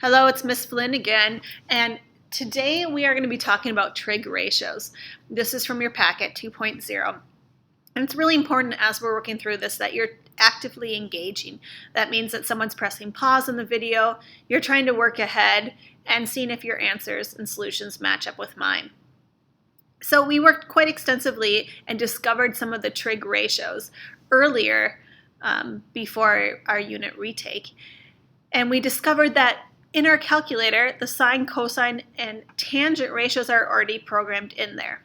Hello, it's Miss Flynn again, and today we are going to be talking about trig ratios. This is from your packet 2.0, and it's really important as we're working through this that you're actively engaging. That means that someone's pressing pause on the video, you're trying to work ahead, and seeing if your answers and solutions match up with mine. So we worked quite extensively and discovered some of the trig ratios earlier before our unit retake, and we discovered that in our calculator, the sine, cosine, and tangent ratios are already programmed in there.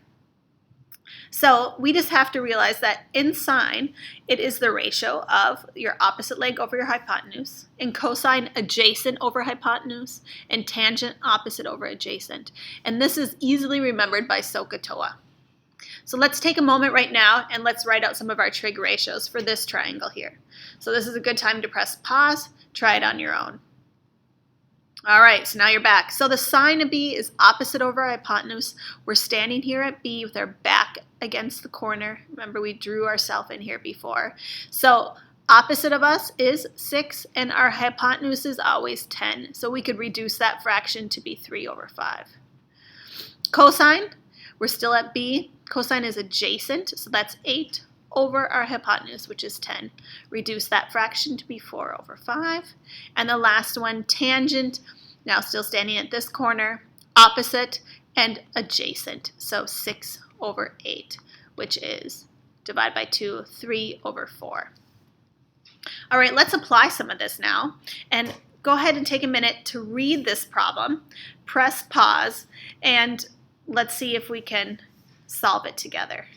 So we just have to realize that in sine, it is the ratio of your opposite leg over your hypotenuse, in cosine, adjacent over hypotenuse, and tangent, opposite over adjacent. And this is easily remembered by SOHCAHTOA. So let's take a moment right now and let's write out some of our trig ratios for this triangle here. So this is a good time to press pause, try it on your own. All right, so now you're back. So the sine of B is opposite over hypotenuse. We're standing here at B with our back against the corner. Remember, we drew ourselves in here before. So opposite of us is 6, and our hypotenuse is always 10. So we could reduce that fraction to be 3 over 5. Cosine, we're still at B. Cosine is adjacent, so that's 8 over our hypotenuse, which is 10. Reduce that fraction to be 4 over 5. And the last one, tangent, now still standing at this corner, opposite and adjacent. So 6 over 8, which is, divide by 2, 3 over 4. All right, let's apply some of this now. And go ahead and take a minute to read this problem, press pause, and let's see if we can solve it together.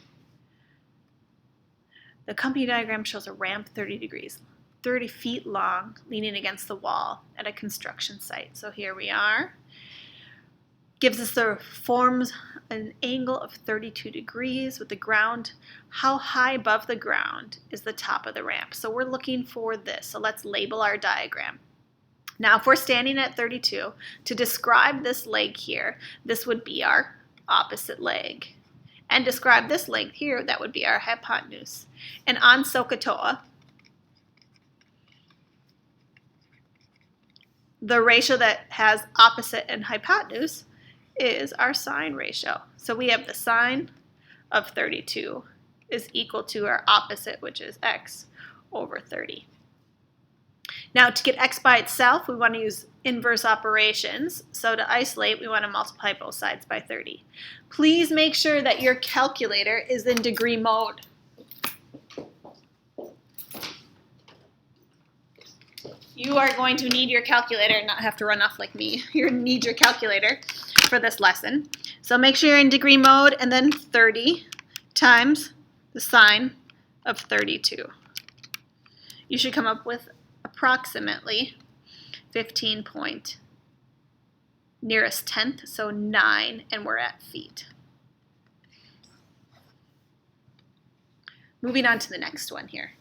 The company diagram shows a ramp 30 degrees, 30 feet long, leaning against the wall at a construction site. So here we are. Gives us forms an angle of 32 degrees with the ground. How high above the ground is the top of the ramp? So we're looking for this. So let's label our diagram. Now, if we're standing at 32, to describe this leg here, this would be our opposite leg. And describe this length here, that would be our hypotenuse. And on SOHCAHTOA, the ratio that has opposite and hypotenuse is our sine ratio. So we have the sine of 32 is equal to our opposite, which is x over 30. Now, to get x by itself, we want to use inverse operations. So to isolate, we want to multiply both sides by 30. Please make sure that your calculator is in degree mode. You are going to need your calculator and not have to run off like me. You're going to need your calculator for this lesson. So make sure you're in degree mode, and then 30 times the sine of 32. You should come up with approximately 15 point nearest tenth, so 9, and we're at feet. Moving on to the next one here.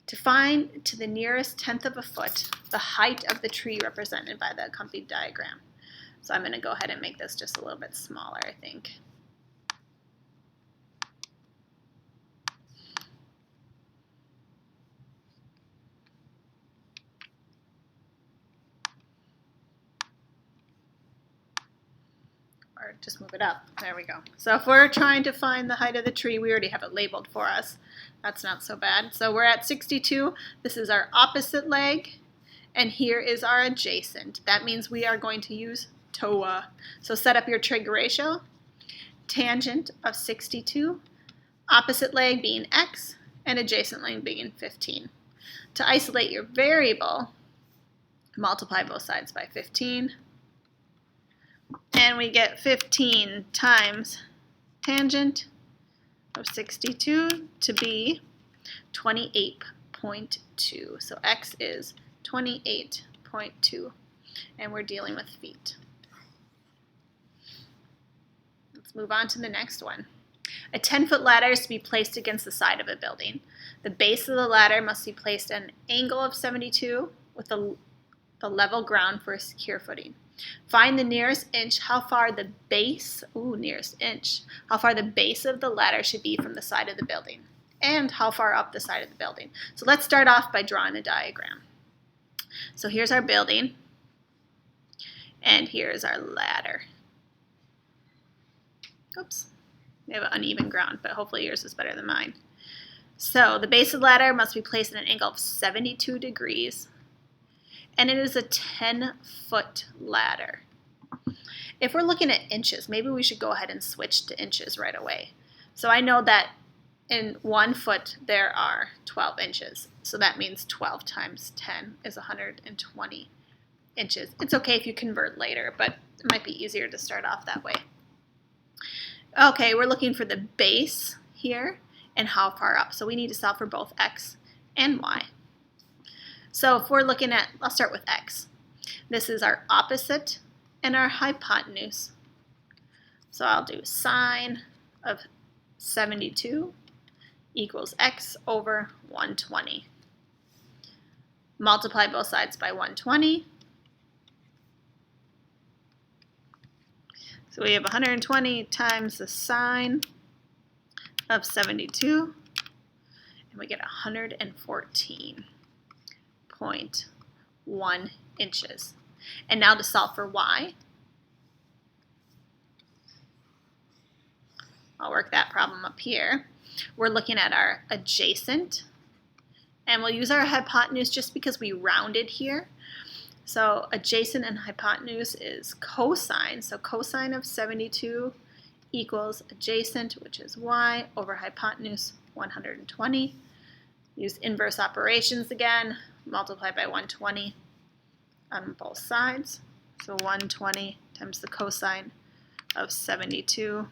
To find to the nearest tenth of a foot the height of the tree represented by the accompanied diagram. So I'm going to go ahead and make this just a little bit smaller, I think. Or just move it up. There we go. So if we're trying to find the height of the tree, we already have it labeled for us. That's not so bad. So we're at 62. This is our opposite leg, and here is our adjacent. That means we are going to use TOA. So set up your trig ratio. Tangent of 62, opposite leg being x, and adjacent leg being 15. To isolate your variable, multiply both sides by 15. And we get 15 times tangent of 62 to be 28.2. So x is 28.2, and we're dealing with feet. Let's move on to the next one. A 10-foot ladder is to be placed against the side of a building. The base of the ladder must be placed at an angle of 72 with the level ground for a secure footing. Find the nearest inch, how far the base, how far the base of the ladder should be from the side of the building, and how far up the side of the building. So let's start off by drawing a diagram. So here's our building, and here's our ladder. Oops, we have an uneven ground, but hopefully yours is better than mine. So the base of the ladder must be placed at an angle of 72 degrees, and it is a 10-foot ladder. If we're looking at inches, maybe we should go ahead and switch to inches right away. So I know that in 1 foot there are 12 inches. So that means 12 times 10 is 120 inches. It's okay if you convert later, but it might be easier to start off that way. Okay, we're looking for the base here and how far up. So we need to solve for both x and y. So if we're looking at, I'll start with x. This is our opposite and our hypotenuse. So I'll do sine of 72 equals x over 120. Multiply both sides by 120. So we have 120 times the sine of 72, and we get 114.1 inches. And now to solve for y, I'll work that problem up here. We're looking at our adjacent, and we'll use our hypotenuse just because we rounded here. So adjacent and hypotenuse is cosine. So cosine of 72 equals adjacent, which is y, over hypotenuse, 120. Use inverse operations again, multiply by 120 on both sides. So 120 times the cosine of 72.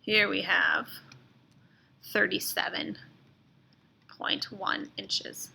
Here we have 37.1 inches.